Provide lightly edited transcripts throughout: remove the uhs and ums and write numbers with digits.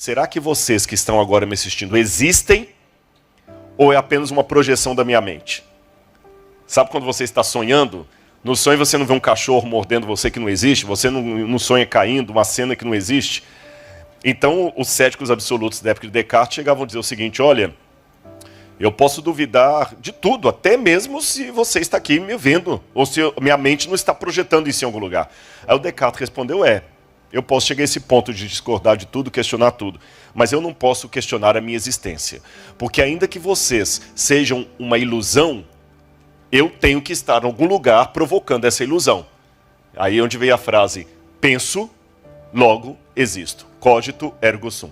será que vocês que estão agora me assistindo existem ou é apenas uma projeção da minha mente? Sabe quando você está sonhando? No sonho você não vê um cachorro mordendo você que não existe, você não sonha caindo, uma cena que não existe. Então os céticos absolutos da época de Descartes chegavam a dizer o seguinte: olha, eu posso duvidar de tudo, até mesmo se você está aqui me vendo, ou se minha mente não está projetando isso em algum lugar. Aí o Descartes respondeu: eu posso chegar a esse ponto de discordar de tudo, questionar tudo, mas eu não posso questionar a minha existência. Porque ainda que vocês sejam uma ilusão, eu tenho que estar em algum lugar provocando essa ilusão. Aí é onde veio a frase: penso, logo existo. Cogito ergo sum.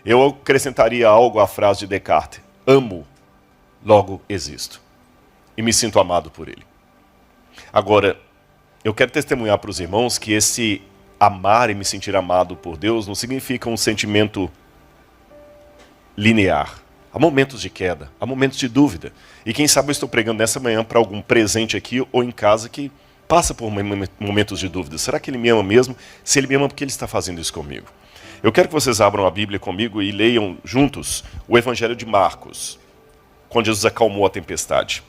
Eu acrescentaria algo à frase de Descartes: amo, logo existo. E me sinto amado por ele. Agora, eu quero testemunhar para os irmãos que esse amar e me sentir amado por Deus não significa um sentimento linear. Há momentos de queda, há momentos de dúvida. E quem sabe eu estou pregando nessa manhã para algum presente aqui ou em casa que passa por momentos de dúvida. Será que ele me ama mesmo? Se ele me ama, por que ele está fazendo isso comigo? Eu quero que vocês abram a Bíblia comigo e leiam juntos o Evangelho de Marcos, quando Jesus acalmou a tempestade.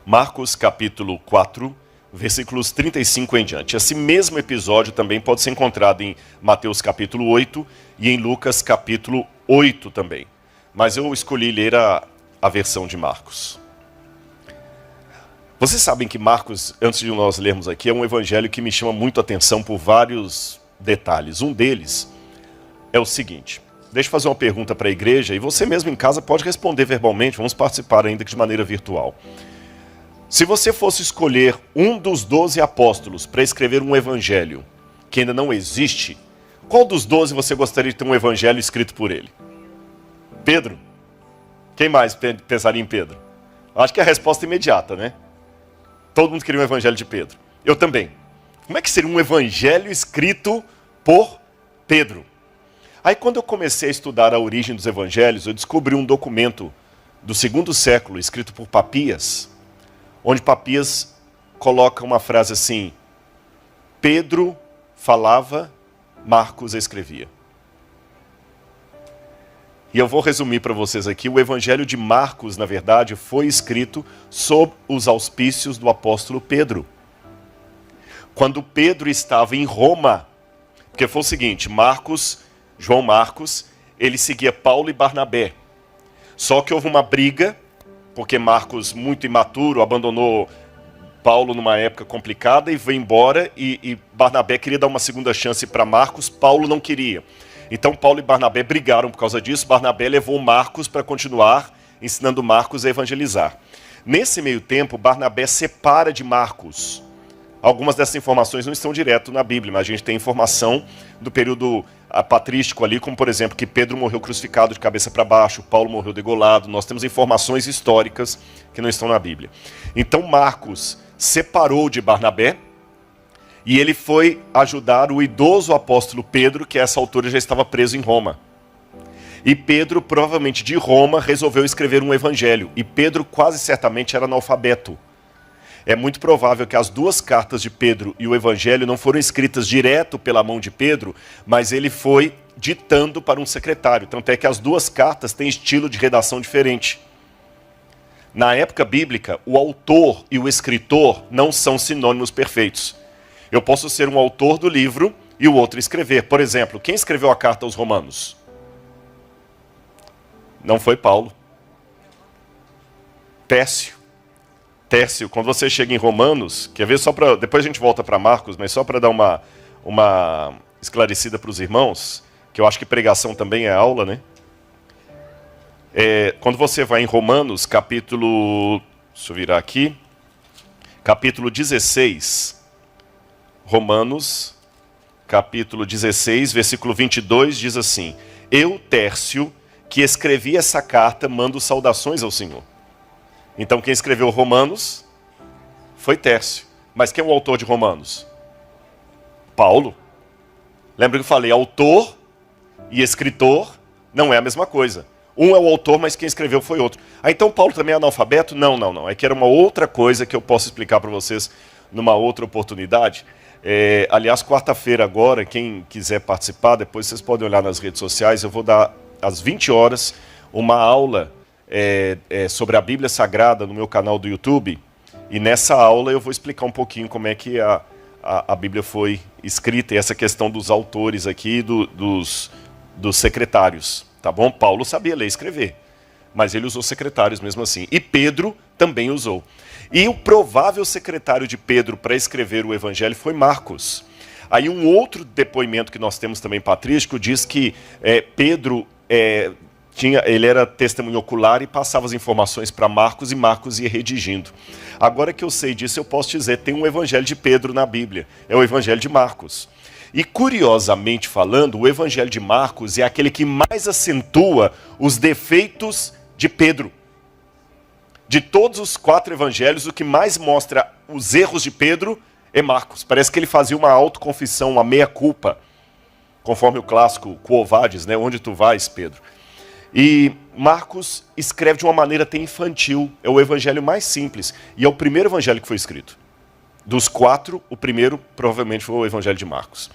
Marcos capítulo 4, versículos 35 em diante. Esse mesmo episódio também pode ser encontrado em Mateus capítulo 8 e em Lucas capítulo 8 também. Mas eu escolhi ler a versão de Marcos. Vocês sabem que Marcos, antes de nós lermos aqui, é um evangelho que me chama muito a atenção por vários detalhes. Um deles é o seguinte: deixa eu fazer uma pergunta para a igreja e você mesmo em casa pode responder verbalmente, vamos participar ainda que de maneira virtual. Se você fosse escolher um dos 12 apóstolos para escrever um evangelho que ainda não existe, qual dos 12 você gostaria de ter um evangelho escrito por ele? Pedro? Quem mais pensaria em Pedro? Acho que é a resposta imediata, né? Todo mundo queria um evangelho de Pedro. Eu também. Como é que seria um evangelho escrito por Pedro? Aí quando eu comecei a estudar a origem dos evangelhos, eu descobri um documento do 2º século, escrito por Papias, onde Papias coloca uma frase assim: Pedro falava, Marcos escrevia. E eu vou resumir para vocês aqui: o Evangelho de Marcos, na verdade, foi escrito sob os auspícios do apóstolo Pedro. Quando Pedro estava em Roma, porque foi o seguinte, João Marcos, ele seguia Paulo e Barnabé. Só que houve uma briga, porque Marcos, muito imaturo, abandonou Paulo numa época complicada e foi embora, e Barnabé queria dar uma segunda chance para Marcos, Paulo não queria. Então Paulo e Barnabé brigaram por causa disso. Barnabé levou Marcos para continuar ensinando Marcos a evangelizar. Nesse meio tempo, Barnabé separa de Marcos. Algumas dessas informações não estão direto na Bíblia, mas a gente tem informação do período patrístico ali, como por exemplo que Pedro morreu crucificado de cabeça para baixo, Paulo morreu degolado. Nós temos informações históricas que não estão na Bíblia. Então Marcos separou de Barnabé e ele foi ajudar o idoso apóstolo Pedro, que a essa altura já estava preso em Roma. E Pedro, provavelmente de Roma, resolveu escrever um evangelho. E Pedro quase certamente era analfabeto. É muito provável que as duas cartas de Pedro e o evangelho não foram escritas direto pela mão de Pedro, mas ele foi ditando para um secretário. Tanto é que as duas cartas têm estilo de redação diferente. Na época bíblica, o autor e o escritor não são sinônimos perfeitos. Eu posso ser um autor do livro e o outro escrever. Por exemplo, quem escreveu a carta aos Romanos? Não foi Paulo. Tércio, quando você chega em Romanos, quer ver só para... Depois a gente volta para Marcos, mas só para dar uma esclarecida para os irmãos, que eu acho que pregação também é aula, né? Quando você vai em Romanos, capítulo... Deixa eu virar aqui. Capítulo 16... Romanos, capítulo 16, versículo 22, diz assim: eu, Tércio, que escrevi essa carta, mando saudações ao Senhor. Então quem escreveu Romanos foi Tércio. Mas quem é o autor de Romanos? Paulo. Lembra que eu falei, autor e escritor não é a mesma coisa. Um é o autor, mas quem escreveu foi outro. Então Paulo também é analfabeto? Não. É que era uma outra coisa que eu posso explicar para vocês numa outra oportunidade. Aliás, quarta-feira agora, quem quiser participar, depois vocês podem olhar nas redes sociais, eu vou dar às 20 horas uma aula sobre a Bíblia Sagrada no meu canal do YouTube. E nessa aula eu vou explicar um pouquinho como é que a Bíblia foi escrita e essa questão dos autores aqui, dos secretários, tá bom? Paulo sabia ler e escrever, mas ele usou secretários mesmo assim. E Pedro também usou. E o provável secretário de Pedro para escrever o Evangelho foi Marcos. Aí um outro depoimento que nós temos também patrístico diz que Pedro ele era testemunho ocular e passava as informações para Marcos e Marcos ia redigindo. Agora que eu sei disso, eu posso dizer, tem um Evangelho de Pedro na Bíblia, é o Evangelho de Marcos. E curiosamente falando, o Evangelho de Marcos é aquele que mais acentua os defeitos de Pedro. De todos os 4 evangelhos, o que mais mostra os erros de Pedro é Marcos. Parece que ele fazia uma autoconfissão, uma meia-culpa, conforme o clássico Quo Vadis, né? Onde tu vais, Pedro? E Marcos escreve de uma maneira até infantil, é o evangelho mais simples, e é o primeiro evangelho que foi escrito. Dos 4, o primeiro provavelmente foi o evangelho de Marcos.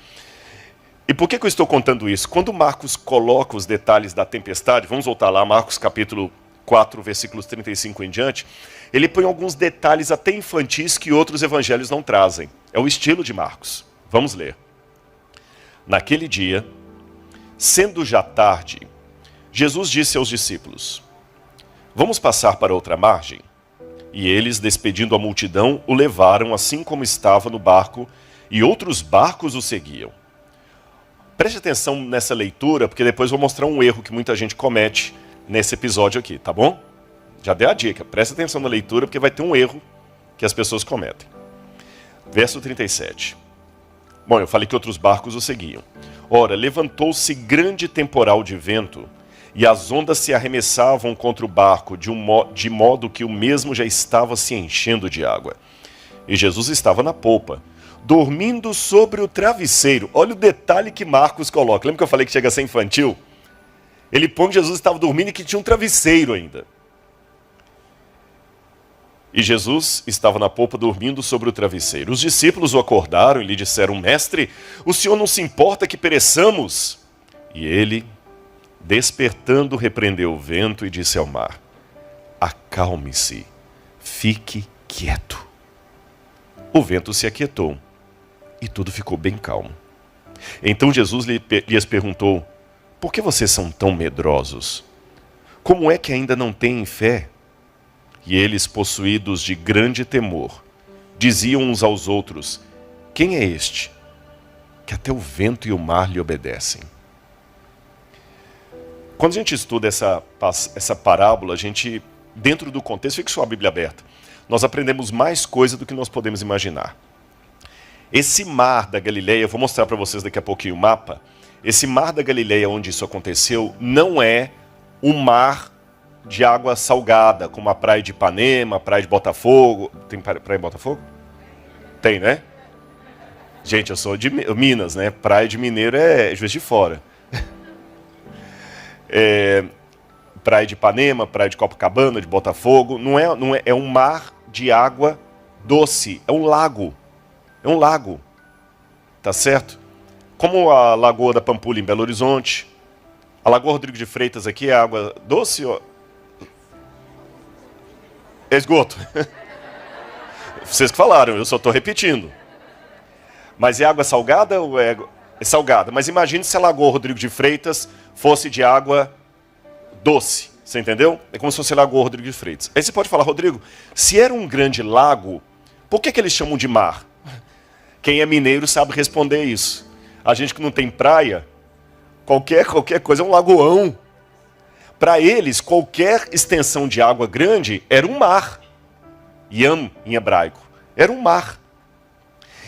E por que eu estou contando isso? Quando Marcos coloca os detalhes da tempestade, vamos voltar lá, Marcos capítulo 4, versículos 35 em diante, ele põe alguns detalhes até infantis que outros evangelhos não trazem. É o estilo de Marcos. Vamos ler. Naquele dia, sendo já tarde, Jesus disse aos discípulos: vamos passar para outra margem? E eles, despedindo a multidão, o levaram assim como estava no barco, e outros barcos o seguiam. Preste atenção nessa leitura, porque depois vou mostrar um erro que muita gente comete nesse episódio aqui, tá bom? Já dei a dica, presta atenção na leitura, porque vai ter um erro que as pessoas cometem. Verso 37. Bom, eu falei que outros barcos o seguiam. Ora, levantou-se grande temporal de vento, e as ondas se arremessavam contra o barco, de modo que o mesmo já estava se enchendo de água. E Jesus estava na polpa, dormindo sobre o travesseiro. Olha o detalhe que Marcos coloca. Lembra que eu falei que chega a ser infantil? Ele põe que Jesus estava dormindo e que tinha um travesseiro ainda. E Jesus estava na polpa dormindo sobre o travesseiro. Os discípulos o acordaram e lhe disseram: Mestre, o Senhor não se importa que pereçamos? E ele, despertando, repreendeu o vento e disse ao mar: acalme-se, fique quieto. O vento se aquietou e tudo ficou bem calmo. Então Jesus lhes perguntou: por que vocês são tão medrosos? Como é que ainda não têm fé? E eles, possuídos de grande temor, diziam uns aos outros: quem é este, que até o vento e o mar lhe obedecem? Quando a gente estuda essa parábola, a gente, dentro do contexto, fica com a Bíblia aberta, nós aprendemos mais coisa do que nós podemos imaginar. Esse mar da Galileia, eu vou mostrar para vocês daqui a pouquinho o mapa. Esse mar da Galileia onde isso aconteceu não é um mar de água salgada, como a praia de Ipanema, a praia de Botafogo. Tem praia em Botafogo? Tem, né? Gente, eu sou de Minas, né? Praia de Mineiro é Juiz de Fora. Praia de Ipanema, praia de Copacabana, de Botafogo. É um mar de água doce, é um lago. É um lago, tá certo? Como a Lagoa da Pampulha em Belo Horizonte. A Lagoa Rodrigo de Freitas aqui é água doce ou... é esgoto. Vocês que falaram, eu só estou repetindo. Mas é água salgada ou é salgada? Mas imagine se a Lagoa Rodrigo de Freitas fosse de água doce. Você entendeu? É como se fosse a Lagoa Rodrigo de Freitas. Aí você pode falar: Rodrigo, se era um grande lago, por que eles chamam de mar? Quem é mineiro sabe responder isso. A gente que não tem praia, qualquer coisa é um lagoão. Para eles, qualquer extensão de água grande era um mar. Yam, em hebraico, era um mar.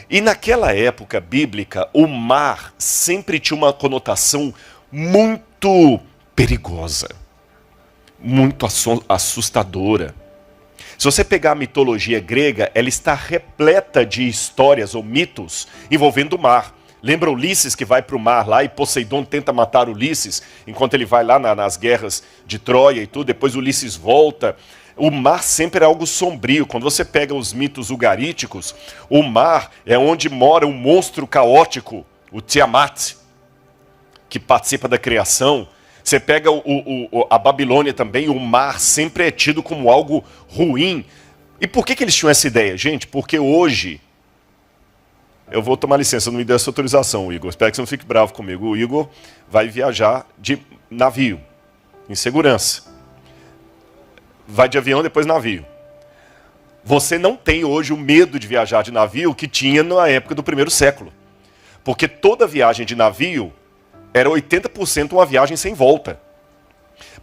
E naquela época bíblica, o mar sempre tinha uma conotação muito perigosa, muito assustadora. Se você pegar a mitologia grega, ela está repleta de histórias ou mitos envolvendo o mar. Lembra Ulisses que vai para o mar lá e Poseidon tenta matar Ulisses enquanto ele vai lá nas guerras de Troia e tudo. Depois Ulisses volta. O mar sempre é algo sombrio. Quando você pega os mitos ugaríticos, o mar é onde mora um monstro caótico, o Tiamat, que participa da criação. Você pega a Babilônia também, o mar sempre é tido como algo ruim. E por que eles tinham essa ideia? Gente, porque hoje... Eu vou tomar licença, não me deu essa autorização, Igor. Espero que você não fique bravo comigo. O Igor vai viajar de navio, em segurança. Vai de avião, depois navio. Você não tem hoje o medo de viajar de navio que tinha na época do primeiro século. Porque toda viagem de navio era 80% uma viagem sem volta.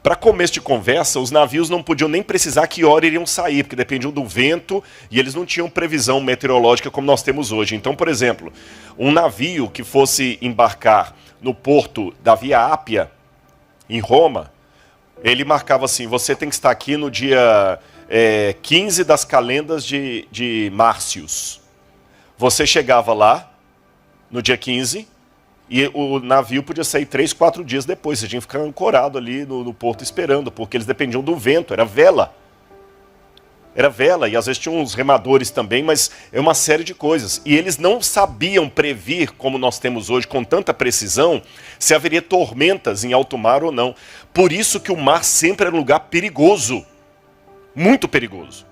Para começo de conversa, os navios não podiam nem precisar que hora iriam sair, porque dependiam do vento e eles não tinham previsão meteorológica como nós temos hoje. Então, por exemplo, um navio que fosse embarcar no porto da Via Ápia, em Roma, ele marcava assim, você tem que estar aqui no dia 15 das calendas de Márcios. Você chegava lá no dia 15... E o navio podia sair 3, 4 dias depois. Você tinha que ficar ancorado ali no porto esperando, porque eles dependiam do vento, era vela. Era vela, e às vezes tinham uns remadores também, mas é uma série de coisas. E eles não sabiam prever, como nós temos hoje, com tanta precisão, se haveria tormentas em alto mar ou não. Por isso que o mar sempre era um lugar perigoso. Muito perigoso.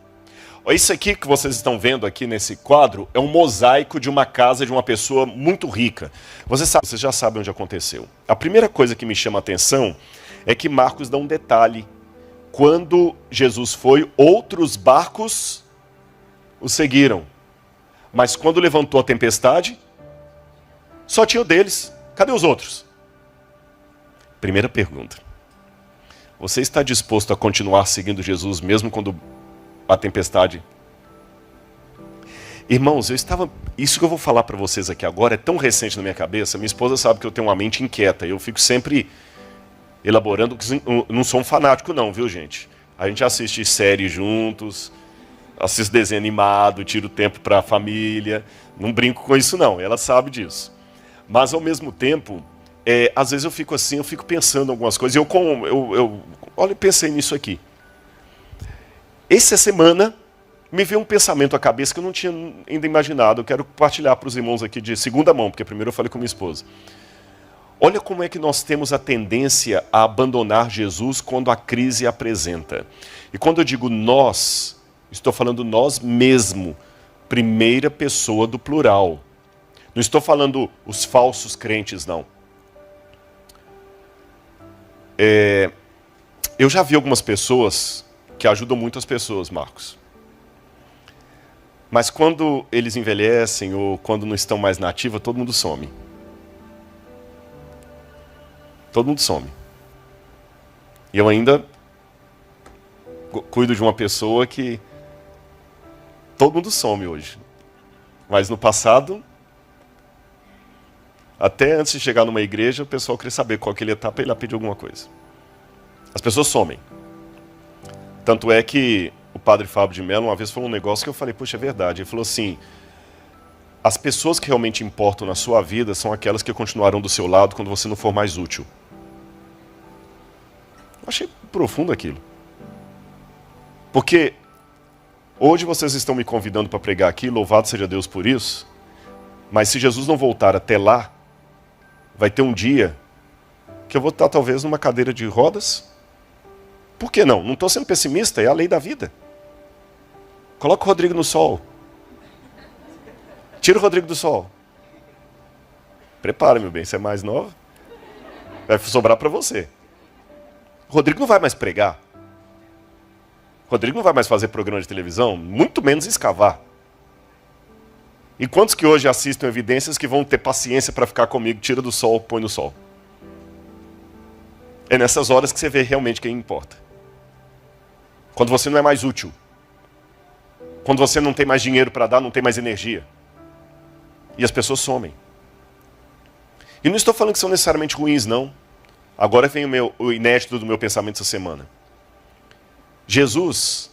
Isso aqui que vocês estão vendo aqui nesse quadro é um mosaico de uma casa de uma pessoa muito rica. Vocês já sabem onde aconteceu. A primeira coisa que me chama a atenção é que Marcos dá um detalhe. Quando Jesus foi, outros barcos o seguiram. Mas quando levantou a tempestade, só tinha o deles. Cadê os outros? Primeira pergunta. Você está disposto a continuar seguindo Jesus mesmo quando a tempestade? Irmãos, isso que eu vou falar para vocês aqui agora é tão recente na minha cabeça. Minha esposa sabe que eu tenho uma mente inquieta. Eu fico sempre elaborando. Não sou um fanático não, viu, gente? A gente assiste série juntos, assiste desenho animado, tira o tempo para a família. Não brinco com isso não, ela sabe disso. Mas ao mesmo tempo, às vezes eu fico pensando em algumas coisas. Olha, pensei nisso aqui. Essa semana me veio um pensamento à cabeça que eu não tinha ainda imaginado. Eu quero compartilhar para os irmãos aqui de segunda mão, porque primeiro eu falei com minha esposa. Olha como é que nós temos a tendência a abandonar Jesus quando a crise apresenta. E quando eu digo nós, estou falando nós mesmo, primeira pessoa do plural. Não estou falando os falsos crentes, não. Eu já vi algumas pessoas que ajudam muito as pessoas, Marcos. Mas quando eles envelhecem ou quando não estão mais na ativa, todo mundo some. Todo mundo some. E eu ainda cuido de uma pessoa que todo mundo some hoje. Mas no passado, até antes de chegar numa igreja, o pessoal queria saber qual que ele ia estar para ir lá pedir alguma coisa. As pessoas somem. Tanto é que o padre Fábio de Mello uma vez falou um negócio que eu falei, puxa, é verdade. Ele falou assim, as pessoas que realmente importam na sua vida são aquelas que continuarão do seu lado quando você não for mais útil. Eu achei profundo aquilo. Porque hoje vocês estão me convidando para pregar aqui, louvado seja Deus por isso, mas se Jesus não voltar até lá, vai ter um dia que eu vou estar talvez numa cadeira de rodas. Por que não? Não estou sendo pessimista, é a lei da vida. Coloca o Rodrigo no sol. Tira o Rodrigo do sol. Prepara, meu bem, você é mais nova. Vai sobrar para você. O Rodrigo não vai mais pregar. O Rodrigo não vai mais fazer programa de televisão, muito menos escavar. E quantos que hoje assistem Evidências que vão ter paciência para ficar comigo, tira do sol, põe no sol? É nessas horas que você vê realmente quem importa. Quando você não é mais útil. Quando você não tem mais dinheiro para dar, não tem mais energia. E as pessoas somem. E não estou falando que são necessariamente ruins, não. Agora vem o inédito do meu pensamento essa semana. Jesus,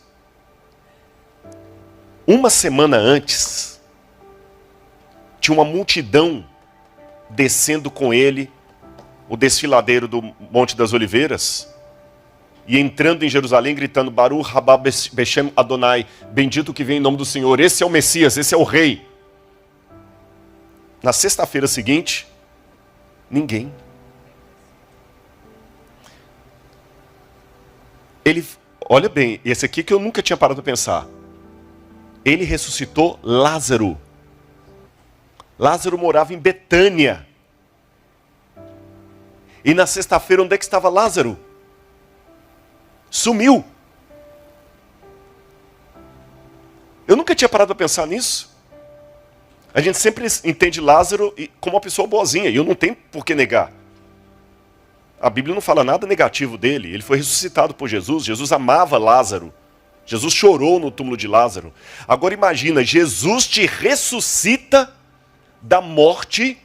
uma semana antes, tinha uma multidão descendo com ele o desfiladeiro do Monte das Oliveiras, e entrando em Jerusalém, gritando, Baruch Rabá Beshem Adonai, bendito que vem em nome do Senhor, esse é o Messias, esse é o rei. Na sexta-feira seguinte, ninguém. Ele, olha bem, esse aqui que eu nunca tinha parado para pensar. Ele ressuscitou Lázaro. Lázaro morava em Betânia. E na sexta-feira, onde é que estava Lázaro? Sumiu. Eu nunca tinha parado para pensar nisso. A gente sempre entende Lázaro como uma pessoa boazinha, e eu não tenho por que negar. A Bíblia não fala nada negativo dele. Ele foi ressuscitado por Jesus. Jesus amava Lázaro. Jesus chorou no túmulo de Lázaro. Agora imagina, Jesus te ressuscita da morte,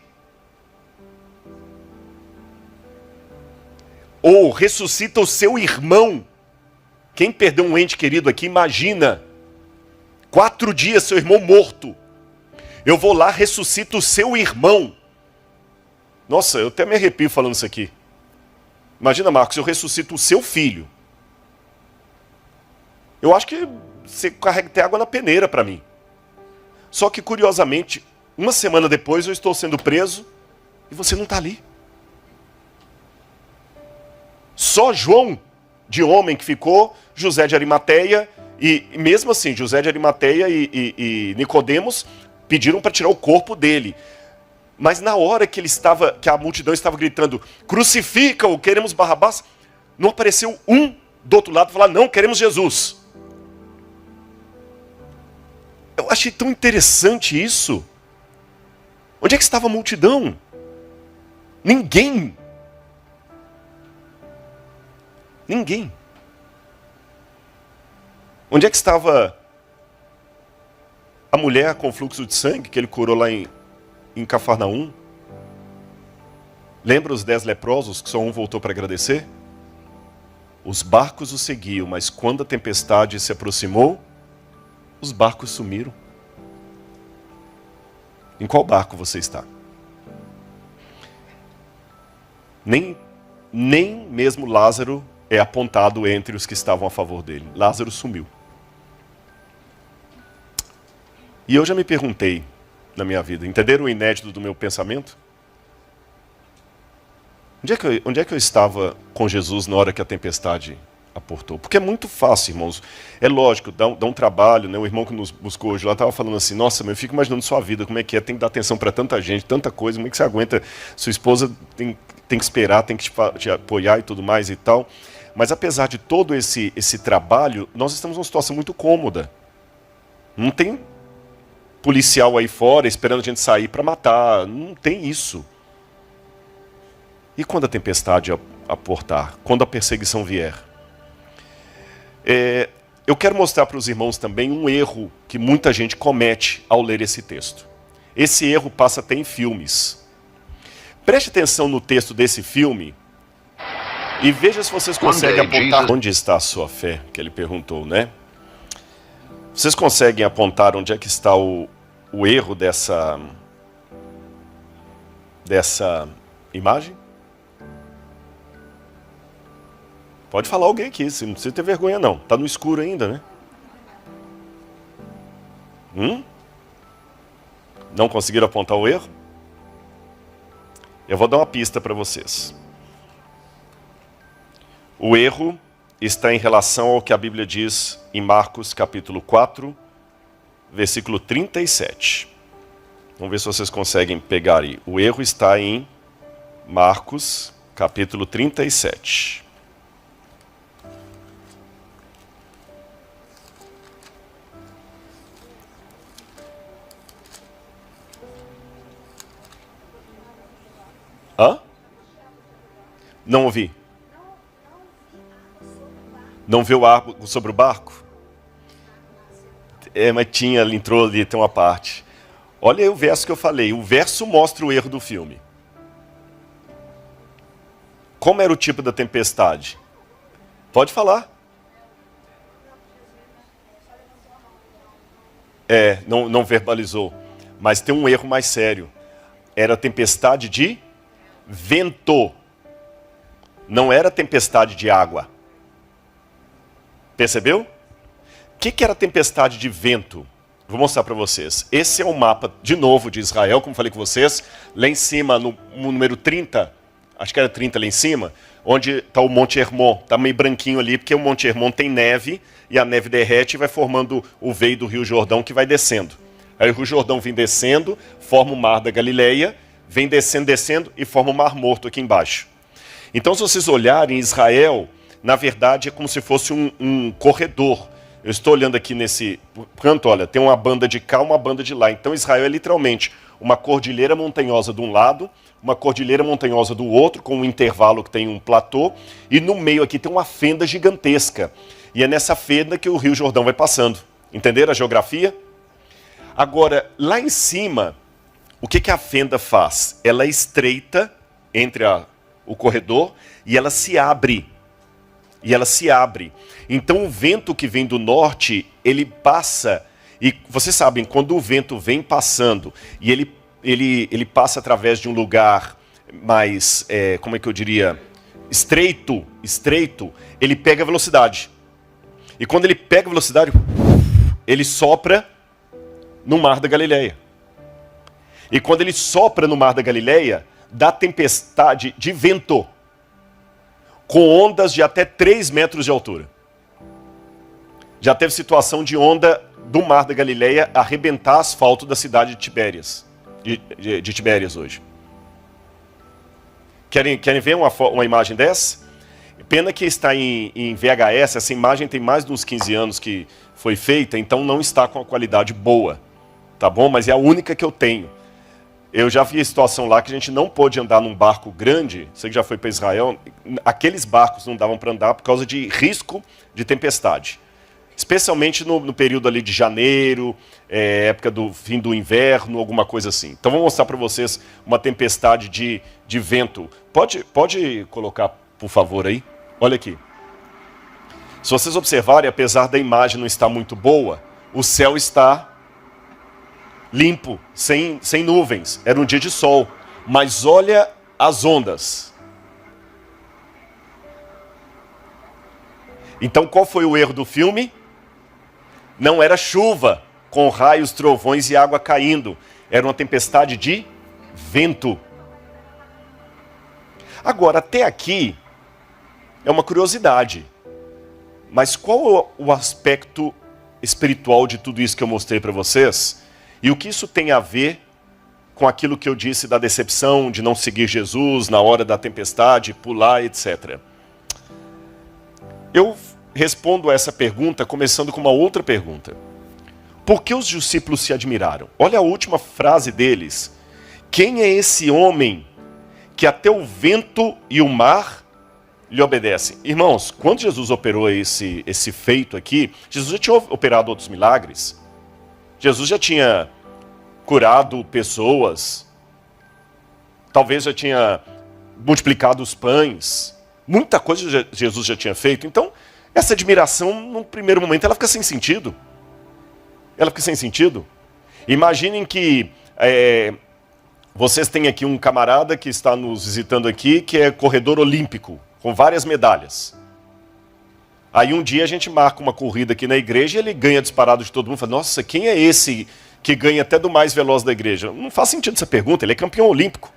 ou ressuscita o seu irmão. Quem perdeu um ente querido aqui, imagina, 4 dias seu irmão morto. Eu vou lá, ressuscito o seu irmão. Nossa, eu até me arrepio falando isso aqui. Imagina, Marcos, eu ressuscito o seu filho. Eu acho que você carrega até água na peneira para mim. Só que, curiosamente, uma semana depois eu estou sendo preso e você não está ali. Só João, de homem, que ficou, José de Arimateia, e mesmo assim, José de Arimateia e Nicodemos pediram para tirar o corpo dele. Mas na hora que a multidão estava gritando, crucifica-o, queremos Barrabás, não apareceu um do outro lado falar, não, queremos Jesus. Eu achei tão interessante isso. Onde é que estava a multidão? Ninguém. Ninguém. Onde é que estava a mulher com fluxo de sangue que ele curou lá em Cafarnaum? Lembra os 10 leprosos que só um voltou para agradecer? Os barcos o seguiam, mas quando a tempestade se aproximou, os barcos sumiram. Em qual barco você está? Nem mesmo Lázaro é apontado entre os que estavam a favor dele. Lázaro sumiu. E eu já me perguntei na minha vida, entenderam o inédito do meu pensamento? Onde é que eu estava com Jesus na hora que a tempestade aportou? Porque é muito fácil, irmãos. É lógico, dá um trabalho, né? O irmão que nos buscou hoje lá estava falando assim, nossa, eu fico imaginando sua vida, como é que é, tem que dar atenção para tanta gente, tanta coisa, como é que você aguenta? Sua esposa tem que esperar, tem que te apoiar e tudo mais e tal. Mas apesar de todo esse trabalho, nós estamos numa situação muito cômoda. Não tem policial aí fora esperando a gente sair para matar, não tem isso. E quando a tempestade aportar? Quando a perseguição vier? Eu quero mostrar para os irmãos também um erro que muita gente comete ao ler esse texto. Esse erro passa até em filmes. Preste atenção no texto desse filme e veja se vocês conseguem apontar onde está a sua fé, que ele perguntou, né? Vocês conseguem apontar onde é que está o erro dessa imagem? Pode falar alguém aqui, você não precisa ter vergonha não. Está no escuro ainda, né? Não conseguiram apontar o erro? Eu vou dar uma pista para vocês. O erro está em relação ao que a Bíblia diz em Marcos capítulo 4, versículo 37. Vamos ver se vocês conseguem pegar aí. O erro está em Marcos capítulo 37. Hã? Não ouvi. Não viu o arco sobre o barco? Mas entrou ali, tem uma parte. Olha aí o verso que eu falei. O verso mostra o erro do filme. Como era o tipo da tempestade? Pode falar. Não verbalizou. Mas tem um erro mais sério. Era tempestade de vento. Não era tempestade de água. Percebeu? O que era tempestade de vento? Vou mostrar para vocês. Esse é o mapa, de novo, de Israel, como falei com vocês. Lá em cima, no número 30, acho que era 30 lá em cima, onde está o Monte Hermon. Está meio branquinho ali, porque o Monte Hermon tem neve, e a neve derrete e vai formando o veio do Rio Jordão, que vai descendo. Aí o Rio Jordão vem descendo, forma o Mar da Galileia, vem descendo, descendo, e forma o Mar Morto aqui embaixo. Então, se vocês olharem, Israel, na verdade, é como se fosse um corredor. Eu estou olhando aqui nesse canto, olha, tem uma banda de cá, uma banda de lá. Então Israel é literalmente uma cordilheira montanhosa de um lado, uma cordilheira montanhosa do outro, com um intervalo que tem um platô, e no meio aqui tem uma fenda gigantesca. E é nessa fenda que o Rio Jordão vai passando. Entenderam a geografia? Agora, lá em cima, o que a fenda faz? Ela é estreita entre o corredor e ela se abre. Então o vento que vem do norte, ele passa, e vocês sabem, quando o vento vem passando, e ele passa através de um lugar mais, como é que eu diria, estreito, ele pega velocidade. E quando ele pega velocidade, ele sopra no Mar da Galileia. E quando ele sopra no Mar da Galileia, dá tempestade de vento, com ondas de até 3 metros de altura. Já teve situação de onda do Mar da Galileia arrebentar asfalto da cidade de Tibérias, de Tibérias hoje. Querem ver uma imagem dessa? Pena que está em VHS, essa imagem tem mais de uns 15 anos que foi feita, então não está com a qualidade boa, tá bom? Mas é a única que eu tenho. Eu já vi a situação lá que a gente não pôde andar num barco grande, você que já foi para Israel, aqueles barcos não davam para andar por causa de risco de tempestade. Especialmente no período ali de janeiro, época do fim do inverno, alguma coisa assim. Então vou mostrar para vocês uma tempestade de vento. Pode colocar, por favor, aí? Olha aqui. Se vocês observarem, apesar da imagem não estar muito boa, o céu está limpo, sem nuvens. Era um dia de sol. Mas olha as ondas. Então qual foi o erro do filme? Não era chuva, com raios, trovões e água caindo. Era uma tempestade de vento. Agora, até aqui, é uma curiosidade. Mas qual é o aspecto espiritual de tudo isso que eu mostrei para vocês? E o que isso tem a ver com aquilo que eu disse da decepção, de não seguir Jesus na hora da tempestade, pular, etc. Eu respondo a essa pergunta começando com uma outra pergunta. Por que os discípulos se admiraram? Olha a última frase deles. Quem é esse homem que até o vento e o mar lhe obedecem? Irmãos, quando Jesus operou esse feito aqui, Jesus já tinha operado outros milagres. Jesus já tinha curado pessoas, talvez já tinha multiplicado os pães, muita coisa Jesus já tinha feito. Então, essa admiração, num primeiro momento, ela fica sem sentido. Imaginem que vocês têm aqui um camarada que está nos visitando aqui, que é corredor olímpico, com várias medalhas. Aí um dia a gente marca uma corrida aqui na igreja e ele ganha disparado de todo mundo. Fala, nossa, quem é esse que ganha até do mais veloz da igreja? Não faz sentido essa pergunta, ele é campeão olímpico.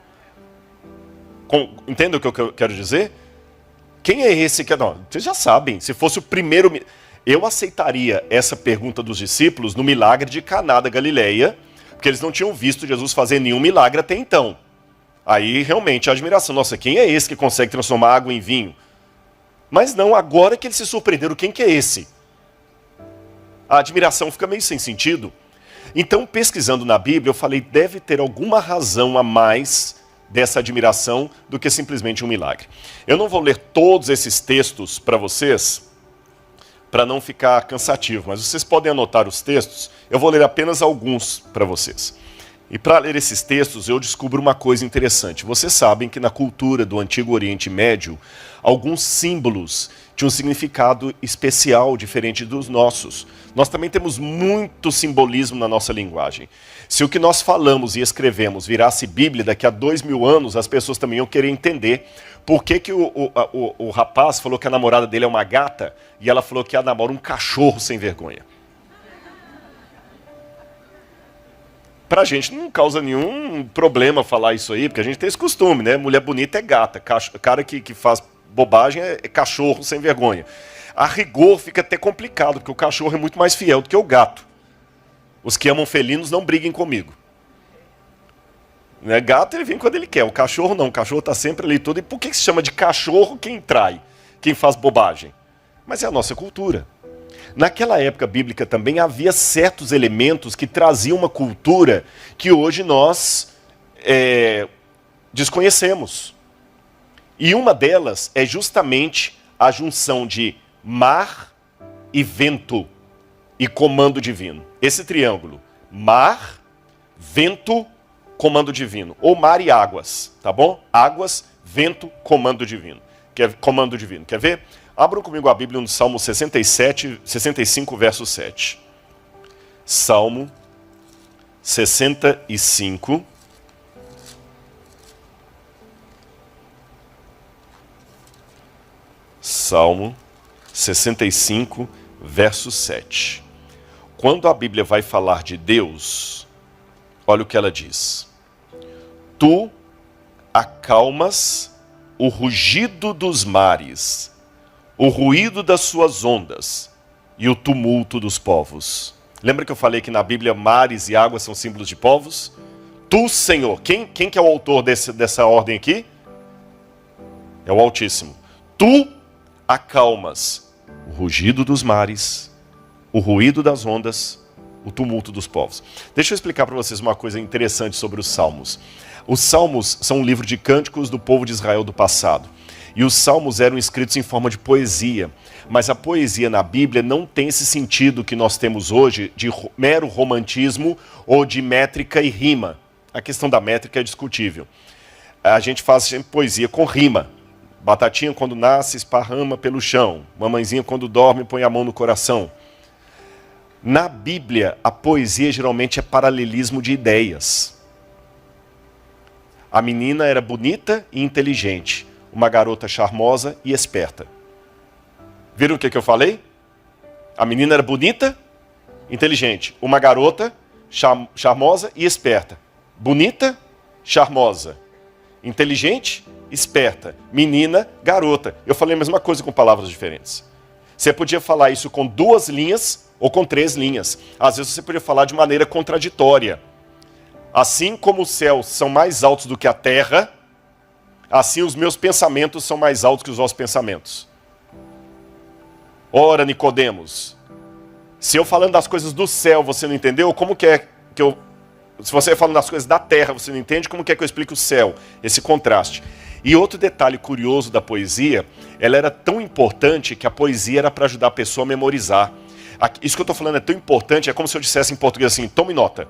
Entende o que eu quero dizer? Quem é esse que... Não, vocês já sabem, se fosse o primeiro... Eu aceitaria essa pergunta dos discípulos no milagre de Caná da Galileia, porque eles não tinham visto Jesus fazer nenhum milagre até então. Aí realmente a admiração, nossa, quem é esse que consegue transformar água em vinho? Mas não, agora que eles se surpreenderam, quem que é esse? A admiração fica meio sem sentido. Então, pesquisando na Bíblia, eu falei, deve ter alguma razão a mais dessa admiração do que simplesmente um milagre. Eu não vou ler todos esses textos para vocês, para não ficar cansativo, mas vocês podem anotar os textos, eu vou ler apenas alguns para vocês. E para ler esses textos eu descubro uma coisa interessante. Vocês sabem que na cultura do Antigo Oriente Médio, alguns símbolos tinham um significado especial, diferente dos nossos. Nós também temos muito simbolismo na nossa linguagem. Se o que nós falamos e escrevemos virasse Bíblia, daqui a 2000 anos as pessoas também iam querer entender por que o rapaz falou que a namorada dele é uma gata e ela falou que ela namora um cachorro sem vergonha. Pra gente não causa nenhum problema falar isso aí, porque a gente tem esse costume, né? Mulher bonita é gata, cara que faz bobagem é cachorro sem vergonha. A rigor fica até complicado, porque o cachorro é muito mais fiel do que o gato. Os que amam felinos não briguem comigo. Né? Gato ele vem quando ele quer, o cachorro não, o cachorro está sempre ali todo. E por que se chama de cachorro quem trai, quem faz bobagem? Mas é a nossa cultura. Naquela época bíblica também havia certos elementos que traziam uma cultura que hoje nós desconhecemos. E uma delas é justamente a junção de mar e vento e comando divino. Esse triângulo, mar, vento, comando divino. Ou mar e águas, tá bom? Águas, vento, comando divino. Comando divino. Quer ver? Abram comigo a Bíblia no Salmo 65, verso 7. Salmo 65. Salmo 65, verso 7. Quando a Bíblia vai falar de Deus, olha o que ela diz. Tu acalmas o rugido dos mares, o ruído das suas ondas e o tumulto dos povos. Lembra que eu falei que na Bíblia mares e águas são símbolos de povos? Tu, Senhor, quem que é o autor dessa ordem aqui? É o Altíssimo. Tu acalmas o rugido dos mares, o ruído das ondas, o tumulto dos povos. Deixa eu explicar para vocês uma coisa interessante sobre os Salmos. Os Salmos são um livro de cânticos do povo de Israel do passado. E os Salmos eram escritos em forma de poesia. Mas a poesia na Bíblia não tem esse sentido que nós temos hoje de mero romantismo ou de métrica e rima. A questão da métrica é discutível. A gente faz sempre poesia com rima. Batatinha quando nasce esparrama pelo chão. Mamãezinha quando dorme põe a mão no coração. Na Bíblia, a poesia geralmente é paralelismo de ideias. A menina era bonita e inteligente. Uma garota charmosa e esperta. Viram o que eu falei? A menina era bonita, inteligente. Uma garota charmosa e esperta. Bonita, charmosa. Inteligente, esperta. Menina, garota. Eu falei a mesma coisa com palavras diferentes. Você podia falar isso com 2 linhas ou com 3 linhas. Às vezes você podia falar de maneira contraditória. Assim como os céus são mais altos do que a terra, assim os meus pensamentos são mais altos que os vossos pensamentos. Ora, Nicodemos, se eu falando das coisas do céu você não entendeu, como que é que eu... Se você falando das coisas da terra você não entende, como que é que eu explico o céu? Esse contraste. E outro detalhe curioso da poesia, ela era tão importante que a poesia era para ajudar a pessoa a memorizar. Isso que eu estou falando é tão importante, é como se eu dissesse em português assim, tome nota.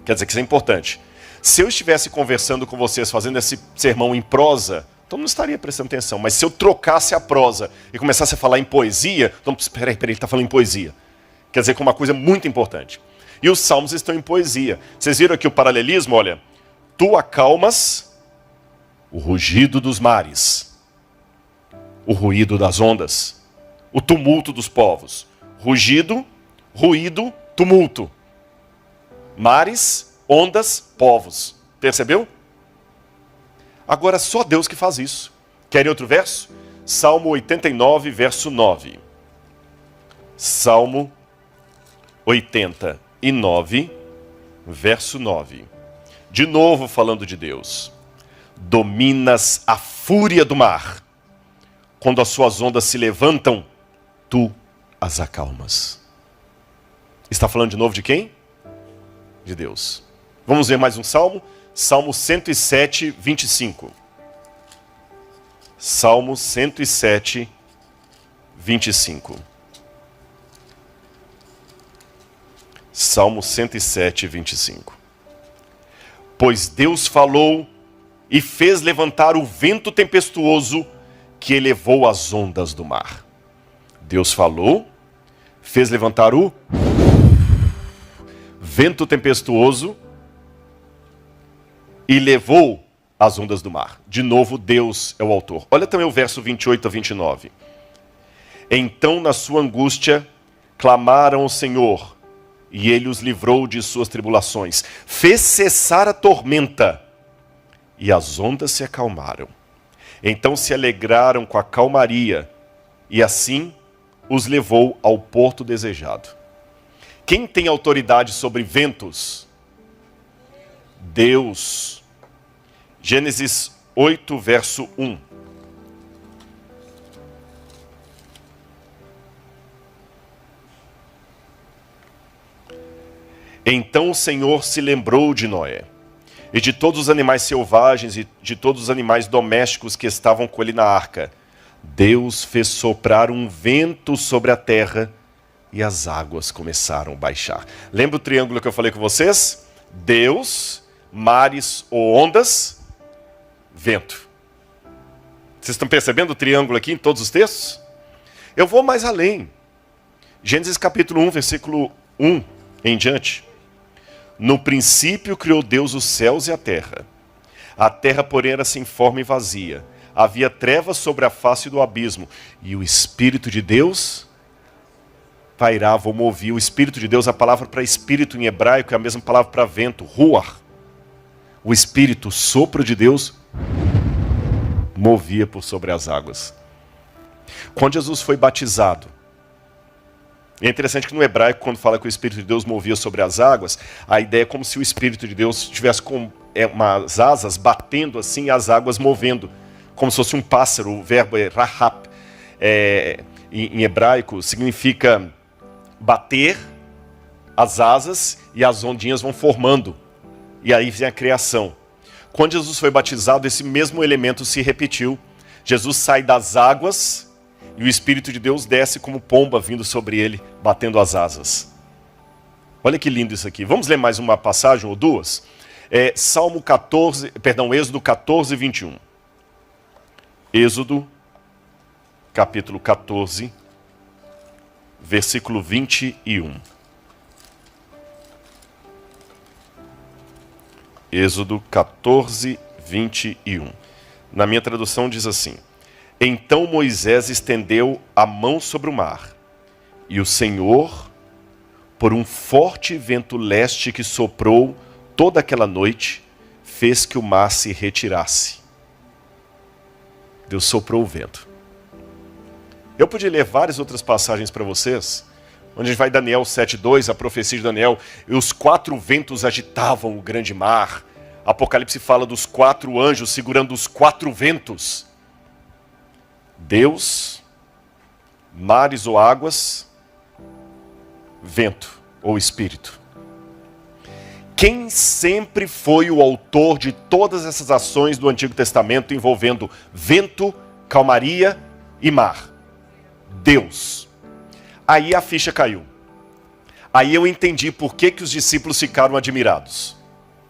Quer dizer que isso é importante. Se eu estivesse conversando com vocês, fazendo esse sermão em prosa, então não estaria prestando atenção. Mas se eu trocasse a prosa e começasse a falar em poesia, então, peraí, ele está falando em poesia. Quer dizer que é uma coisa muito importante. E os salmos estão em poesia. Vocês viram aqui o paralelismo? Olha, tu acalmas o rugido dos mares, o ruído das ondas, o tumulto dos povos. Rugido, ruído, tumulto. Mares, ondas, povos. Percebeu? Agora só Deus que faz isso. Querem outro verso? Salmo 89, verso 9. Salmo 89, verso 9. De novo falando de Deus. Dominas a fúria do mar. Quando as suas ondas se levantam, tu as acalmas. Está falando de novo de quem? De Deus. Vamos ver mais um salmo? Salmo 107, 25. Salmo 107, 25. Salmo 107, 25. Pois Deus falou e fez levantar o vento tempestuoso que elevou as ondas do mar. Deus falou, fez levantar o vento tempestuoso e levou as ondas do mar. De novo, Deus é o autor. Olha também o verso 28 a 29. Então, na sua angústia, clamaram ao Senhor, e ele os livrou de suas tribulações. Fez cessar a tormenta, e as ondas se acalmaram. Então se alegraram com a calmaria, e assim os levou ao porto desejado. Quem tem autoridade sobre ventos? Deus. Gênesis 8, verso 1. Então o Senhor se lembrou de Noé, e de todos os animais selvagens e de todos os animais domésticos que estavam com ele na arca. Deus fez soprar um vento sobre a terra e as águas começaram a baixar. Lembra o triângulo que eu falei com vocês? Deus, mares ou ondas, vento. Vocês estão percebendo o triângulo aqui em todos os textos? Eu vou mais além. Gênesis capítulo 1, versículo 1 em diante. No princípio criou Deus os céus e a terra. A terra, porém, era sem forma e vazia. Havia trevas sobre a face do abismo. E o Espírito de Deus pairava ou movia. O Espírito de Deus, a palavra para espírito em hebraico é a mesma palavra para vento, ruach. O Espírito, o sopro de Deus, movia por sobre as águas. Quando Jesus foi batizado, é interessante que no hebraico, quando fala que o Espírito de Deus movia sobre as águas, a ideia é como se o Espírito de Deus tivesse com umas asas batendo assim e as águas movendo, como se fosse um pássaro. O verbo é rahap, em hebraico, significa bater as asas e as ondinhas vão formando. E aí vem a criação. Quando Jesus foi batizado, esse mesmo elemento se repetiu. Jesus sai das águas e o Espírito de Deus desce como pomba vindo sobre ele, batendo as asas. Olha que lindo isso aqui. Vamos ler mais uma passagem ou duas? Êxodo 14, 21. Êxodo, capítulo 14, versículo 21. Êxodo 14, 21. Na minha tradução diz assim: Então Moisés estendeu a mão sobre o mar, e o Senhor, por um forte vento leste que soprou toda aquela noite, fez que o mar se retirasse. Deus soprou o vento. Eu podia ler várias outras passagens para vocês, onde a gente vai em Daniel 7:2, a profecia de Daniel, e os 4 ventos agitavam o grande mar. Apocalipse fala dos 4 anjos segurando os 4 ventos. Deus, mares ou águas, vento ou espírito. Quem sempre foi o autor de todas essas ações do Antigo Testamento envolvendo vento, calmaria e mar? Deus. Aí a ficha caiu. Aí eu entendi por que os discípulos ficaram admirados.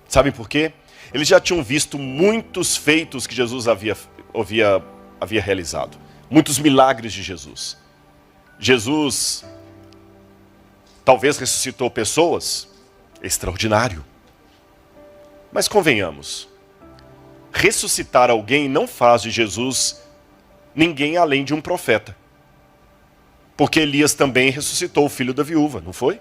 Sabem por quê? Eles já tinham visto muitos feitos que Jesus havia realizado. Muitos milagres de Jesus. Jesus talvez ressuscitou pessoas. Extraordinário. Mas convenhamos, ressuscitar alguém não faz de Jesus ninguém além de um profeta. Porque Elias também ressuscitou o filho da viúva, não foi?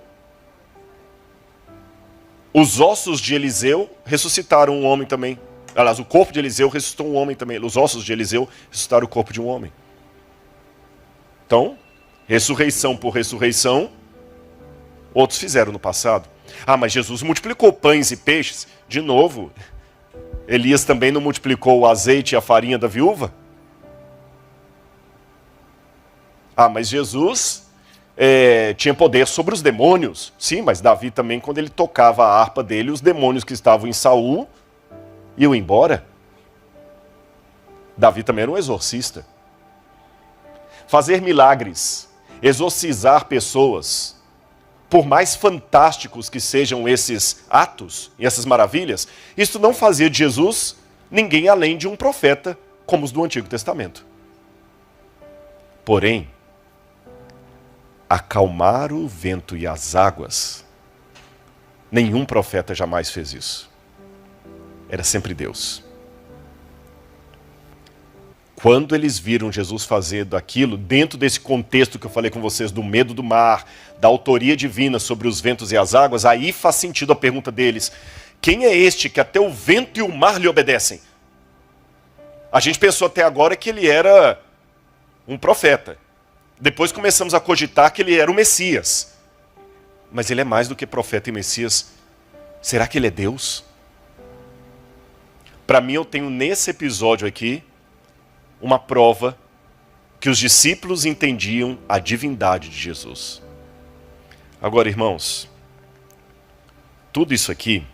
Os ossos de Eliseu ressuscitaram um homem também. Aliás, o corpo de Eliseu ressuscitou um homem também. Os ossos de Eliseu ressuscitaram o corpo de um homem. Então, ressurreição por ressurreição, outros fizeram no passado. Mas Jesus multiplicou pães e peixes. De novo, Elias também não multiplicou o azeite e a farinha da viúva? Mas Jesus tinha poder sobre os demônios. Sim, mas Davi também, quando ele tocava a harpa dele, os demônios que estavam em Saul iam embora. Davi também era um exorcista. Fazer milagres, exorcizar pessoas, por mais fantásticos que sejam esses atos e essas maravilhas, isso não fazia de Jesus ninguém além de um profeta, como os do Antigo Testamento. Porém, acalmar o vento e as águas, nenhum profeta jamais fez isso. Era sempre Deus. Quando eles viram Jesus fazendo aquilo, dentro desse contexto que eu falei com vocês, do medo do mar, da autoria divina sobre os ventos e as águas, aí faz sentido a pergunta deles: quem é este que até o vento e o mar lhe obedecem? A gente pensou até agora que ele era um profeta. Depois começamos a cogitar que ele era o Messias. Mas ele é mais do que profeta e Messias. Será que ele é Deus? Para mim, eu tenho nesse episódio aqui uma prova que os discípulos entendiam a divindade de Jesus. Agora, irmãos, tudo isso aqui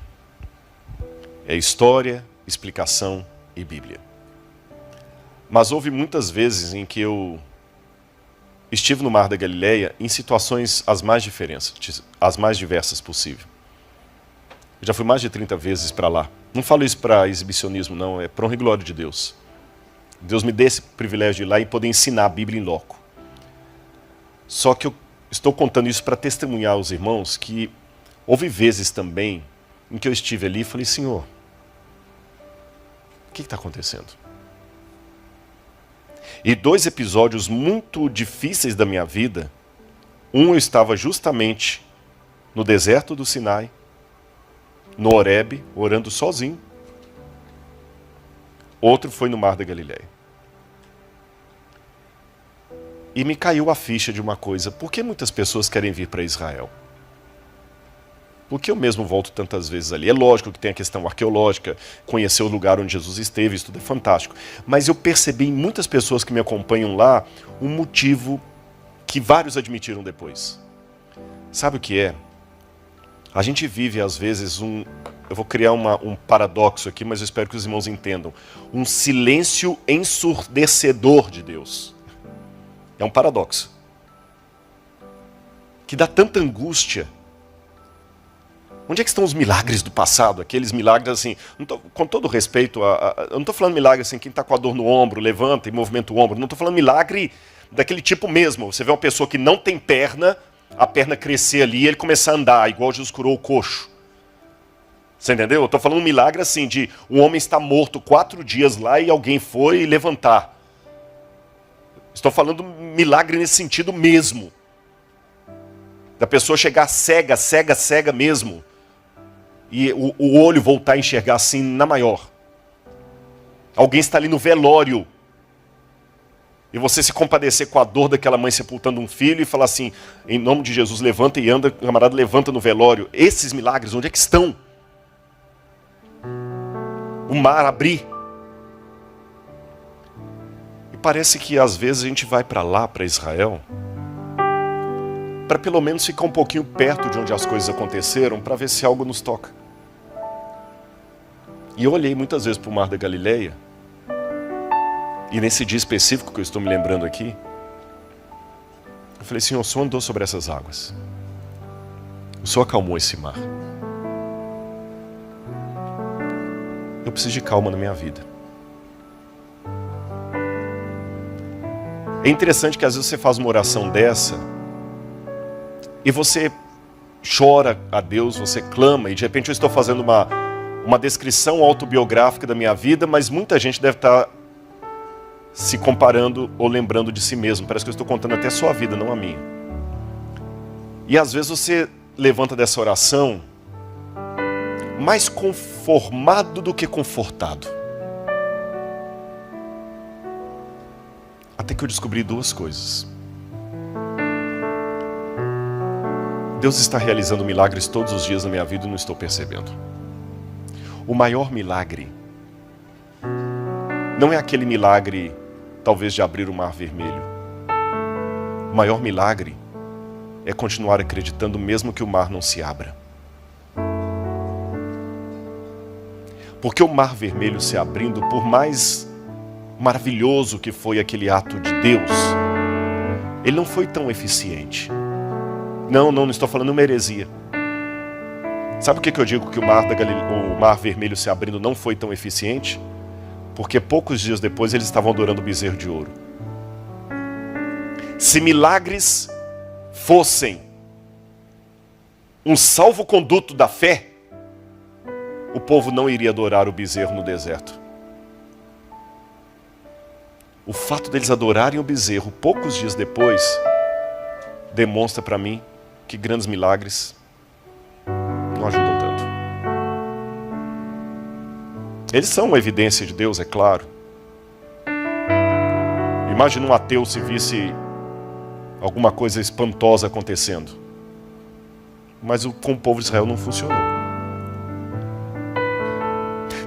é história, explicação e Bíblia. Mas houve muitas vezes em que eu estive no Mar da Galileia em situações as mais diversas possível. Eu já fui mais de 30 vezes para lá. Não falo isso para exibicionismo, não. É para honra e glória de Deus. Deus me dê esse privilégio de ir lá e poder ensinar a Bíblia em loco. Só que eu estou contando isso para testemunhar aos irmãos que houve vezes também em que eu estive ali e falei: Senhor, o que está acontecendo? E 2 episódios muito difíceis da minha vida, eu estava justamente no deserto do Sinai, no Horebe, orando sozinho. Outro foi no Mar da Galileia. E me caiu a ficha de uma coisa: por que muitas pessoas querem vir para Israel? Por que eu mesmo volto tantas vezes ali? É lógico que tem a questão arqueológica, conhecer o lugar onde Jesus esteve, isso tudo é fantástico. Mas eu percebi em muitas pessoas que me acompanham lá um motivo que vários admitiram depois. Sabe o que é? A gente vive às vezes eu vou criar um paradoxo aqui, mas eu espero que os irmãos entendam. Um silêncio ensurdecedor de Deus. É um paradoxo. Que dá tanta angústia. Onde é que estão os milagres do passado? Aqueles milagres assim, com todo respeito, eu não estou falando milagre assim, quem está com a dor no ombro, levanta e movimenta o ombro. Não estou falando milagre daquele tipo mesmo. Você vê uma pessoa que não tem perna, a perna crescer ali e ele começar a andar, igual Jesus curou o coxo. Você entendeu? Eu estou falando um milagre assim, de um homem estar morto 4 dias lá e alguém foi levantar. Estou falando milagre nesse sentido mesmo. Da pessoa chegar cega mesmo. E o olho voltar a enxergar assim na maior. Alguém está ali no velório. E você se compadecer com a dor daquela mãe sepultando um filho e falar assim: em nome de Jesus, levanta e anda, camarada, levanta no velório. Esses milagres, onde é que estão? O mar abrir. E parece que às vezes a gente vai para lá, para Israel, para pelo menos ficar um pouquinho perto de onde as coisas aconteceram, para ver se algo nos toca. E eu olhei muitas vezes para o Mar da Galileia, e nesse dia específico que eu estou me lembrando aqui, eu falei: Senhor, o Senhor andou sobre essas águas. O Senhor acalmou esse mar. Eu preciso de calma na minha vida. É interessante que às vezes você faz uma oração dessa, e você chora a Deus, você clama, e de repente eu estou fazendo uma descrição autobiográfica da minha vida, mas muita gente deve estar se comparando ou lembrando de si mesmo. Parece que eu estou contando até a sua vida, não a minha. E às vezes você levanta dessa oração mais conformado do que confortado. Até que eu descobri 2 coisas. Deus está realizando milagres todos os dias na minha vida e não estou percebendo. O maior milagre não é aquele milagre, talvez, de abrir o mar vermelho. O maior milagre é continuar acreditando mesmo que o mar não se abra. Porque o mar vermelho se abrindo, por mais maravilhoso que foi aquele ato de Deus, ele não foi tão eficiente. Não estou falando uma heresia. Sabe por que eu digo que o mar Vermelho se abrindo não foi tão eficiente? Porque poucos dias depois eles estavam adorando o bezerro de ouro. Se milagres fossem um salvo-conduto da fé, o povo não iria adorar o bezerro no deserto. O fato deles adorarem o bezerro poucos dias depois demonstra para mim que grandes milagres não ajudam tanto. Eles são uma evidência de Deus, é claro. Imagina um ateu se visse alguma coisa espantosa acontecendo. Mas com o povo de Israel não funcionou.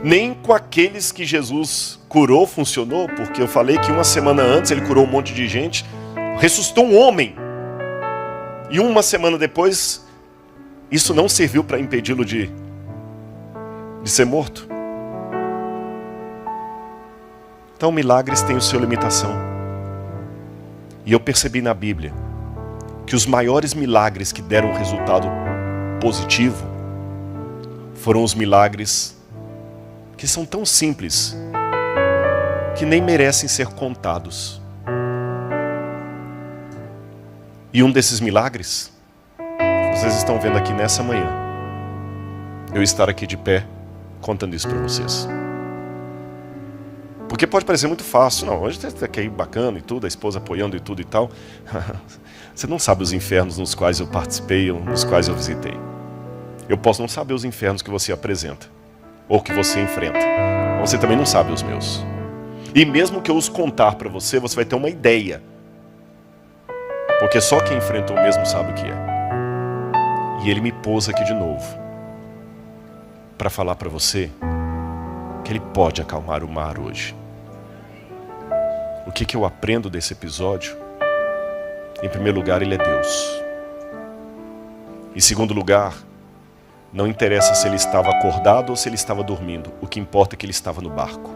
Nem com aqueles que Jesus curou funcionou, porque eu falei que uma semana antes ele curou um monte de gente, ressuscitou um homem. E uma semana depois, isso não serviu para impedi-lo de ser morto. Então milagres têm a sua limitação. E eu percebi na Bíblia que os maiores milagres que deram resultado positivo foram os milagres que são tão simples que nem merecem ser contados. E um desses milagres, vocês estão vendo aqui nessa manhã, eu estar aqui de pé contando isso para vocês. Porque pode parecer muito fácil. Não, hoje está aqui bacana e tudo, a esposa apoiando e tudo e tal. Você não sabe os infernos nos quais eu participei, ou nos quais eu visitei. Eu posso não saber os infernos que você apresenta, ou que você enfrenta. Você também não sabe os meus. E mesmo que eu os contar para você, você vai ter uma ideia. Porque só quem enfrentou mesmo sabe o que é. E ele me pôs aqui de novo para falar para você que ele pode acalmar o mar hoje. O que eu aprendo desse episódio? Em primeiro lugar, ele é Deus. Em segundo lugar, não interessa se ele estava acordado ou se ele estava dormindo. O que importa é que ele estava no barco.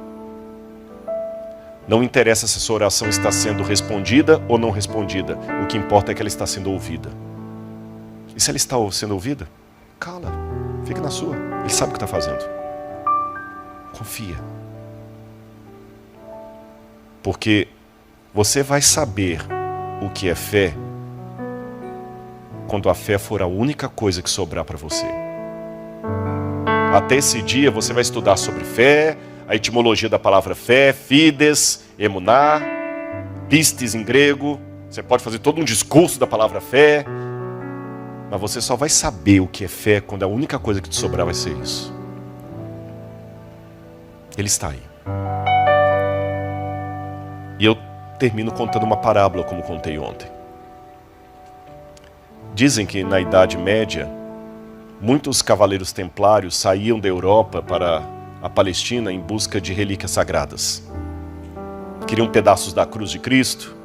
Não interessa se a sua oração está sendo respondida ou não respondida. O que importa é que ela está sendo ouvida. E se ela está sendo ouvida, cala, fica na sua. Ele sabe o que está fazendo. Confia. Porque você vai saber o que é fé quando a fé for a única coisa que sobrar para você. Até esse dia você vai estudar sobre fé, a etimologia da palavra fé, fides, emuná, pistes em grego. Você pode fazer todo um discurso da palavra fé, mas você só vai saber o que é fé quando a única coisa que te sobrar vai ser isso. Ele está aí. E eu termino contando uma parábola, como contei ontem. Dizem que na Idade Média, muitos cavaleiros templários saíam da Europa para a Palestina em busca de relíquias sagradas. Queriam pedaços da cruz de Cristo,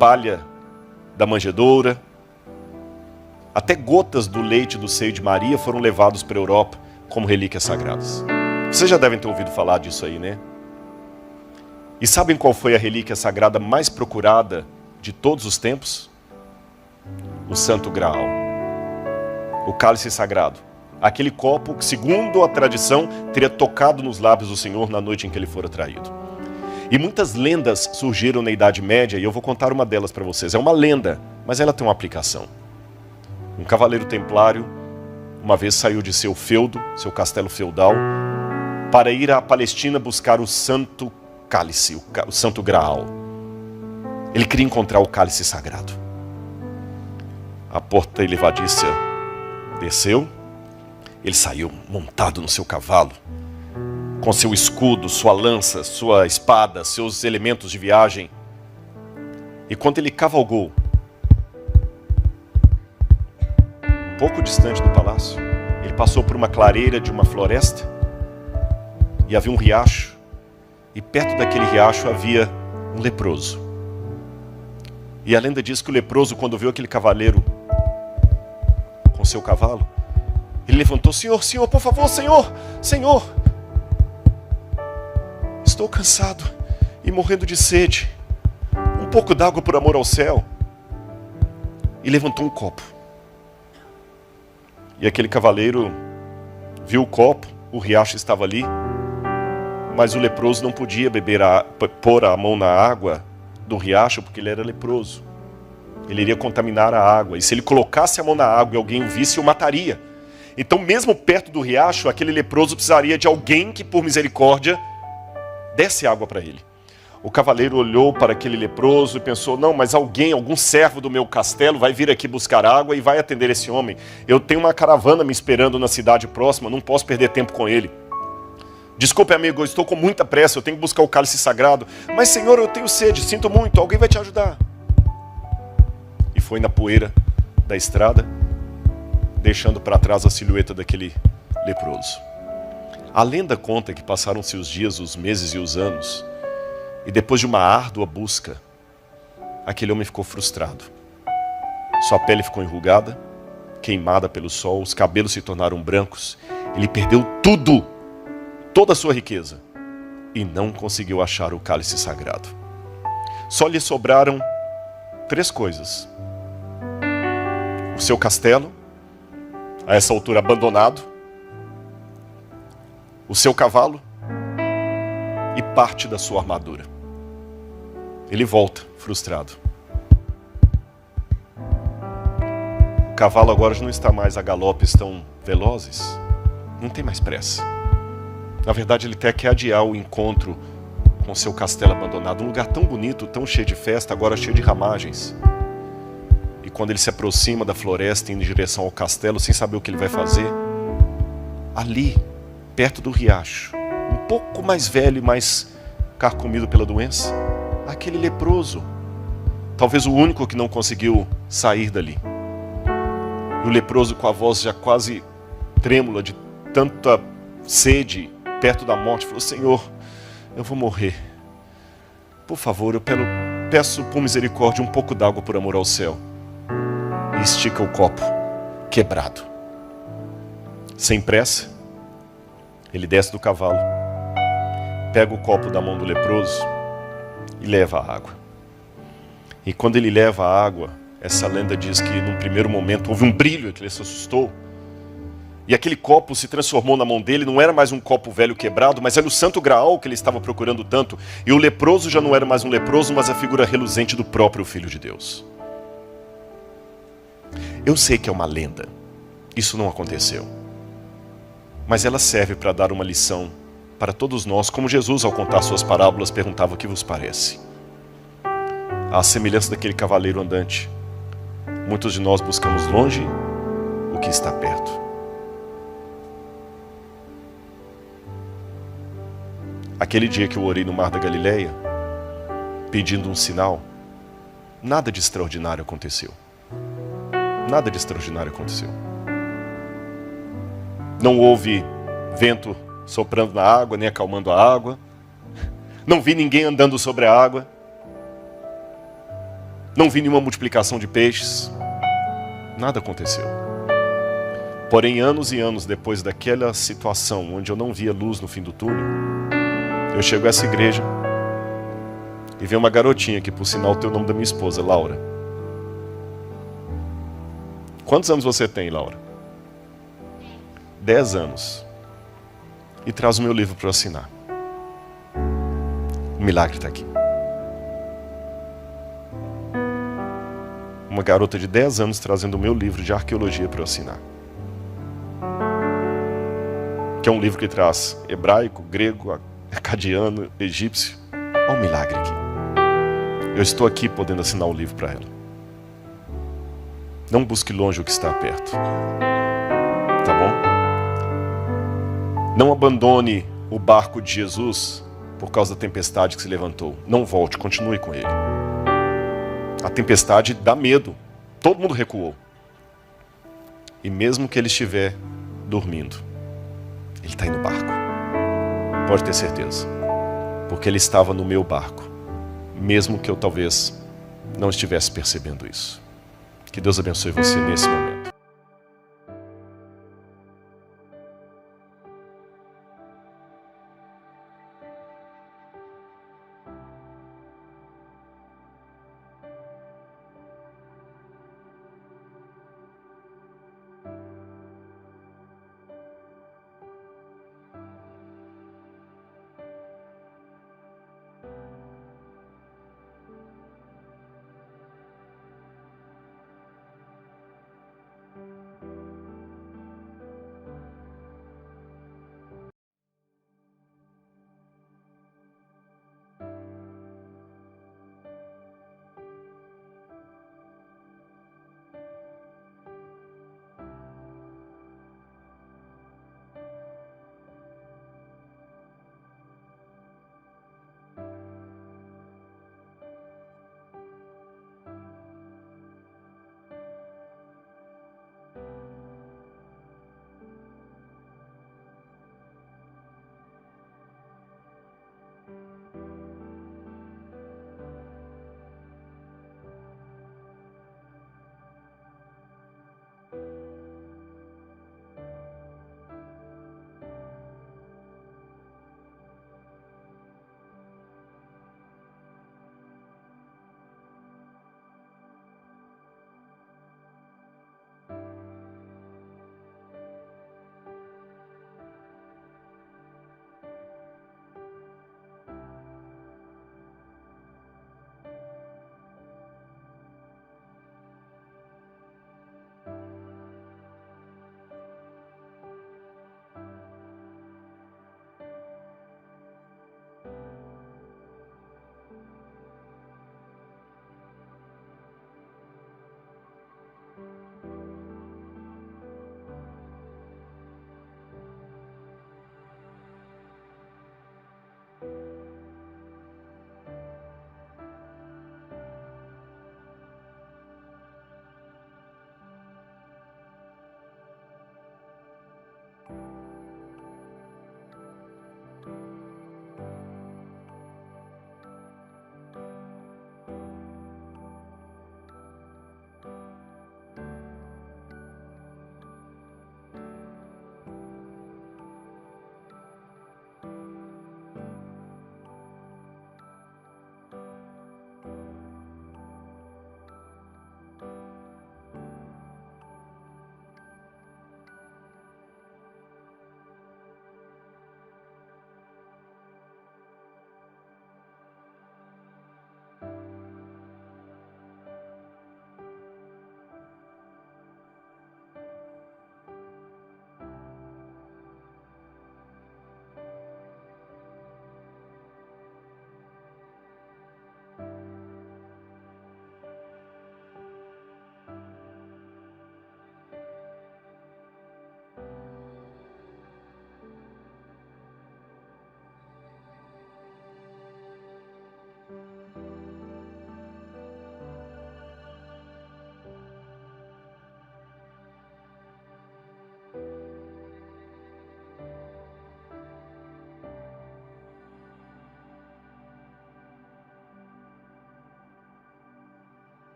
palha da manjedoura, até gotas do leite do seio de Maria foram levados para a Europa como relíquias sagradas. Vocês já devem ter ouvido falar disso aí, né? E sabem qual foi a relíquia sagrada mais procurada de todos os tempos? O Santo Graal. O cálice sagrado. Aquele copo que, segundo a tradição, teria tocado nos lábios do Senhor na noite em que ele fora traído. E muitas lendas surgiram na Idade Média, e eu vou contar uma delas para vocês. É uma lenda, mas ela tem uma aplicação. Um cavaleiro templário, uma vez saiu de seu feudo, seu castelo feudal, para ir à Palestina buscar o Santo Cálice, o Santo Graal. Ele queria encontrar o cálice sagrado. A porta elevadiça desceu, ele saiu montado no seu cavalo, com seu escudo, sua lança, sua espada, seus elementos de viagem. E quando ele cavalgou, pouco distante do palácio, ele passou por uma clareira de uma floresta, e havia um riacho, e perto daquele riacho havia um leproso. E a lenda diz que o leproso, quando viu aquele cavaleiro com seu cavalo, ele levantou: Senhor, Senhor, por favor, Senhor, Senhor, estou cansado e morrendo de sede, um pouco d'água por amor ao céu. e levantou um copo. E aquele cavaleiro viu o copo, o riacho estava ali, mas o leproso não podia pôr a mão na água do riacho porque ele era leproso. Ele iria contaminar a água, e se ele colocasse a mão na água e alguém o visse, o mataria. Então, mesmo perto do riacho, aquele leproso precisaria de alguém que, por misericórdia, desse água para ele. O cavaleiro olhou para aquele leproso e pensou, não, mas algum servo do meu castelo vai vir aqui buscar água e vai atender esse homem. Eu tenho uma caravana me esperando na cidade próxima, não posso perder tempo com ele. Desculpe, amigo, eu estou com muita pressa, eu tenho que buscar o cálice sagrado. Mas, Senhor, eu tenho sede, sinto muito, alguém vai te ajudar. E foi na poeira da estrada, deixando para trás a silhueta daquele leproso. A lenda conta que passaram-se os dias, os meses e os anos, e depois de uma árdua busca, aquele homem ficou frustrado. Sua pele ficou enrugada, queimada pelo sol, os cabelos se tornaram brancos, ele perdeu tudo, toda a sua riqueza, e não conseguiu achar o cálice sagrado. Só lhe sobraram 3 coisas: o seu castelo, a essa altura abandonado, o seu cavalo e parte da sua armadura. Ele volta, frustrado. O cavalo agora já não está mais a galopes tão velozes, não tem mais pressa. Na verdade, ele até quer adiar o encontro com seu castelo abandonado, um lugar tão bonito, tão cheio de festa, agora cheio de ramagens. E quando ele se aproxima da floresta, indo em direção ao castelo, sem saber o que ele vai fazer, ali, perto do riacho, um pouco mais velho e mais carcomido pela doença, aquele leproso, talvez o único que não conseguiu sair dali. E o leproso, com a voz já quase trêmula de tanta sede, perto da morte, falou: Senhor, eu vou morrer. Por favor, eu peço por misericórdia um pouco d'água por amor ao céu. E estica o copo, quebrado. Sem pressa, ele desce do cavalo, pega o copo da mão do leproso e leva a água. E quando ele leva a água, essa lenda diz que num primeiro momento houve um brilho, que ele se assustou. E aquele copo se transformou na mão dele, não era mais um copo velho quebrado, mas era o santo graal que ele estava procurando tanto. E o leproso já não era mais um leproso, mas a figura reluzente do próprio Filho de Deus. Eu sei que é uma lenda, isso não aconteceu. Mas ela serve para dar uma lição para todos nós, como Jesus, ao contar suas parábolas, perguntava: o que vos parece? À semelhança daquele cavaleiro andante, muitos de nós buscamos longe o que está perto. Aquele dia que eu orei no Mar da Galileia, pedindo um sinal, nada de extraordinário aconteceu. Nada de extraordinário aconteceu. Não houve vento soprando na água, nem acalmando a água. Não vi ninguém andando sobre a água. Não vi nenhuma multiplicação de peixes. Nada aconteceu. Porém, anos e anos depois daquela situação, onde eu não via luz no fim do túnel, eu chego a essa igreja e vejo uma garotinha que, por sinal, tem o nome da minha esposa, Laura. Quantos anos você tem, Laura? 10 anos. E traz o meu livro para eu assinar. O milagre está aqui. Uma garota de 10 anos trazendo o meu livro de arqueologia para eu assinar. Que é um livro que traz hebraico, grego, acadiano, egípcio. Olha o milagre aqui. Eu estou aqui podendo assinar o livro para ela. Não busque longe o que está perto. Tá bom? Não abandone o barco de Jesus por causa da tempestade que se levantou. Não volte, continue com ele. A tempestade dá medo. Todo mundo recuou. E mesmo que ele estiver dormindo, ele está aí no barco. Pode ter certeza. Porque ele estava no meu barco. Mesmo que eu talvez não estivesse percebendo isso. Que Deus abençoe você nesse momento.